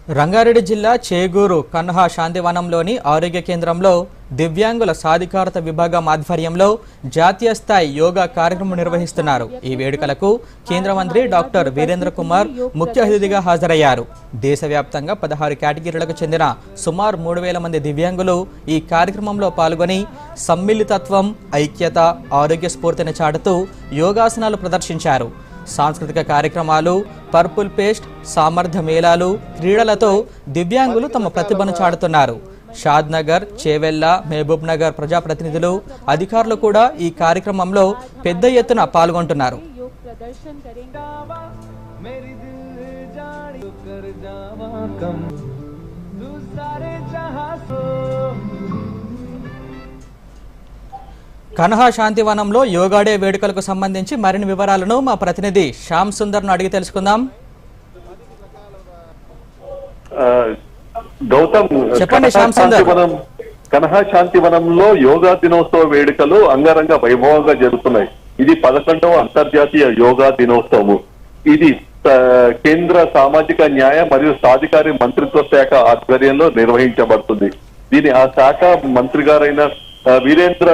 రంగారెడ్డి జిల్లా చేగూరు కన్హా శాంతివనంలోని ఆరోగ్య కేంద్రంలో దివ్యాంగుల సాధికారత విభాగం ఆధ్వర్యంలో జాతీయ స్థాయి యోగా కార్యక్రమం నిర్వహిస్తున్నారు. ఈ వేడుకలకు కేంద్ర మంత్రి డాక్టర్ వీరేంద్ర కుమార్ ముఖ్య అతిథిగా హాజరయ్యారు. దేశవ్యాప్తంగా 16 కేటగిరీలకు చెందిన సుమారు 3000 మంది దివ్యాంగులు ఈ కార్యక్రమంలో పాల్గొని సమ్మిళితత్వం, ఐక్యత, ఆరోగ్య స్ఫూర్తిని చాటుతూ యోగాసనాలు ప్రదర్శించారు. సాంస్కృతిక కార్యక్రమాలు, పర్పుల్ పేస్ట్, సామర్థ్య మేళాలు, క్రీడలతో దివ్యాంగులు తమ ప్రతిభను చాటుతున్నారు. షాద్నగర్, చేవెళ్ల, మహబూబ్ నగర్ ప్రజాప్రతినిధులు, అధికారులు కూడా ఈ కార్యక్రమంలో పెద్ద ఎత్తున పాల్గొంటున్నారు. కన్హా శాంతివనంలో యోగా డే వేడుకలకు సంబంధించి మరిన్ని వివరాలను మా ప్రతినిధి శ్యామ్ సుందర్ను అడిగి తెలుసుకుందాం. గౌతమ్, చెప్పండి శ్యామ్ సుందర్. కన్హా శాంతివనంలో యోగా దినోత్సవ వేడుకలు అంగరంగ వైభవంగా జరుగుతున్నాయి. ఇది 11వ అంతర్జాతీయ యోగా దినోత్సవం. ఇది కేంద్ర సామాజిక న్యాయ మరియు సాధికార మంత్రిత్వ శాఖ ఆధ్వర్యంలో నిర్వహించబడుతుంది. దీని ఆ శాఖ మంత్రి గారైన వీరేంద్ర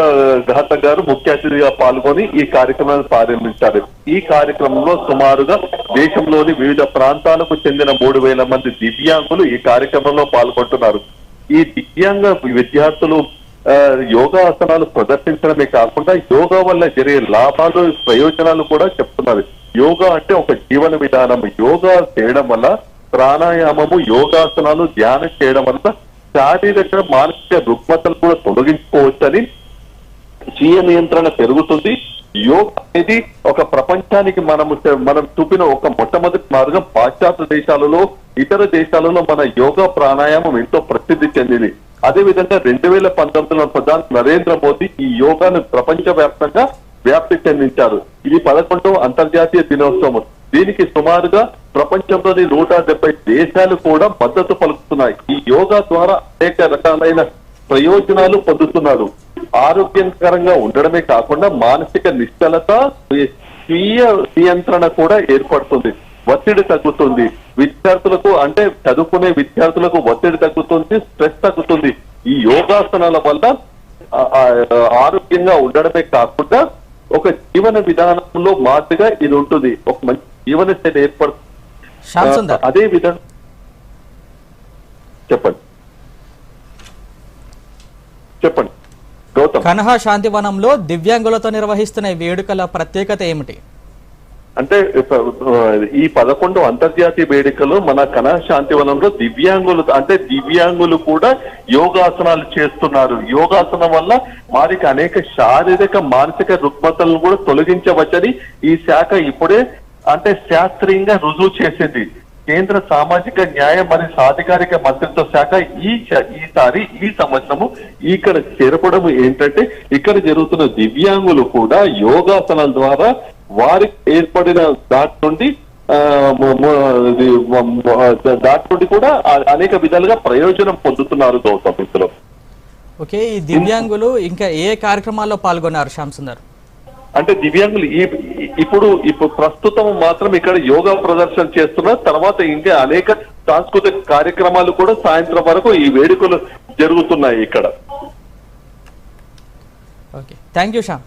ఘాతక్ గారు ముఖ్య అతిథిగా పాల్గొని ఈ కార్యక్రమాన్ని ప్రారంభించారు. ఈ కార్యక్రమంలో సుమారుగా దేశంలోని వివిధ ప్రాంతాలకు చెందిన 3000 మంది దివ్యాంగులు ఈ కార్యక్రమంలో పాల్గొంటున్నారు. ఈ దివ్యాంగ విద్యార్థులు యోగాసనాలు ప్రదర్శించడమే కాకుండా యోగా వల్ల జరిగే లాభాలు, ప్రయోజనాలు కూడా చెప్తున్నారు. యోగా అంటే ఒక జీవన విధానం. యోగా చేయడం వల్ల ప్రాణాయామము, యోగాసనాలు, ధ్యానం చేయడం వల్ల శారీరక, మానసిక రుగ్మతలు కూడా తొలగించుకోవచ్చని, స్వీయ నియంత్రణ పెరుగుతుంది. యోగా అనేది ఒక ప్రపంచానికి మనం చూపిన ఒక మొట్టమొదటి మార్గం. పాశ్చాత్య దేశాలలో, ఇతర దేశాలలో మన యోగా ప్రాణాయామం ఎంతో ప్రసిద్ధి చెందింది. అదేవిధంగా 2019లో ప్రధాని నరేంద్ర మోదీ ఈ యోగాను ప్రపంచ వ్యాప్తంగా వ్యాప్తి చెందించారు. ఇది 11వ అంతర్జాతీయ దినోత్సవం. దీనికి సుమారుగా ప్రపంచంలోని 170 దేశాలు కూడా మద్దతు పలుకుతున్నాయి. ఈ యోగా ద్వారా అనేక రకాలైన ప్రయోజనాలు పొందుతున్నారు. ఆరోగ్యకరంగా ఉండడమే కాకుండా మానసిక నిశ్చలత, స్వీయ నియంత్రణ కూడా ఏర్పడుతుంది. ఒత్తిడి తగ్గుతుంది. విద్యార్థులకు, అంటే చదువుకునే విద్యార్థులకు ఒత్తిడి తగ్గుతుంది, స్ట్రెస్ తగ్గుతుంది. ఈ యోగాసనాల వల్ల ఆరోగ్యంగా ఉండడమే కాకుండా ఒక జీవన విధానంలో మాదిరిగా ఇది ఉంటుంది. ఒక మంచి జీవన శైలి ఏర్పడుతుంది. అదే విధంగా చెప్పండి గౌతమ్. కన్హా శాంతివనంలో దివ్యాంగులతో నిర్వహిస్తున్న వేడుకల ప్రత్యేకత ఏమిటి? అంటే ఈ 11వ అంతర్జాతీయ వేడుకలు మన కన్హా శాంతివనంలో దివ్యాంగులు కూడా యోగాసనాలు చేస్తున్నారు. యోగాసనం వల్ల వారికి అనేక శారీరక, మానసిక రుగ్మతలను కూడా తొలగించవచ్చని ఈ శాఖ ఇప్పుడే శాస్త్రీయంగా రుజువు చేసింది. కేంద్ర సామాజిక న్యాయ మరియు సాధికారిక మంత్రిత్వ శాఖ ఈ సంవత్సరము ఇక్కడ చేరపడం ఏంటంటే, ఇక్కడ జరుగుతున్న దివ్యాంగులు కూడా యోగాసనాల ద్వారా వారికి ఏర్పడిన దాటి నుండి కూడా అనేక విధాలుగా ప్రయోజనం పొందుతున్నారు గౌతమ్. ఇందులో ఓకే, ఈ దివ్యాంగులు ఇంకా ఏ కార్యక్రమాల్లో పాల్గొన్నారు శ్యామ్ సుందర్? అంటే దివ్యాంగులు ఇప్పుడు ప్రస్తుతం మాత్రం ఇక్కడ యోగా ప్రదర్శన చేస్తున్నారు. తర్వాత ఇంకా అనేక సాంస్కృతిక కార్యక్రమాలు కూడా సాయంత్రం వరకు ఈ వేడుకలు జరుగుతున్నాయి ఇక్కడ. Okay, thank you Shyam.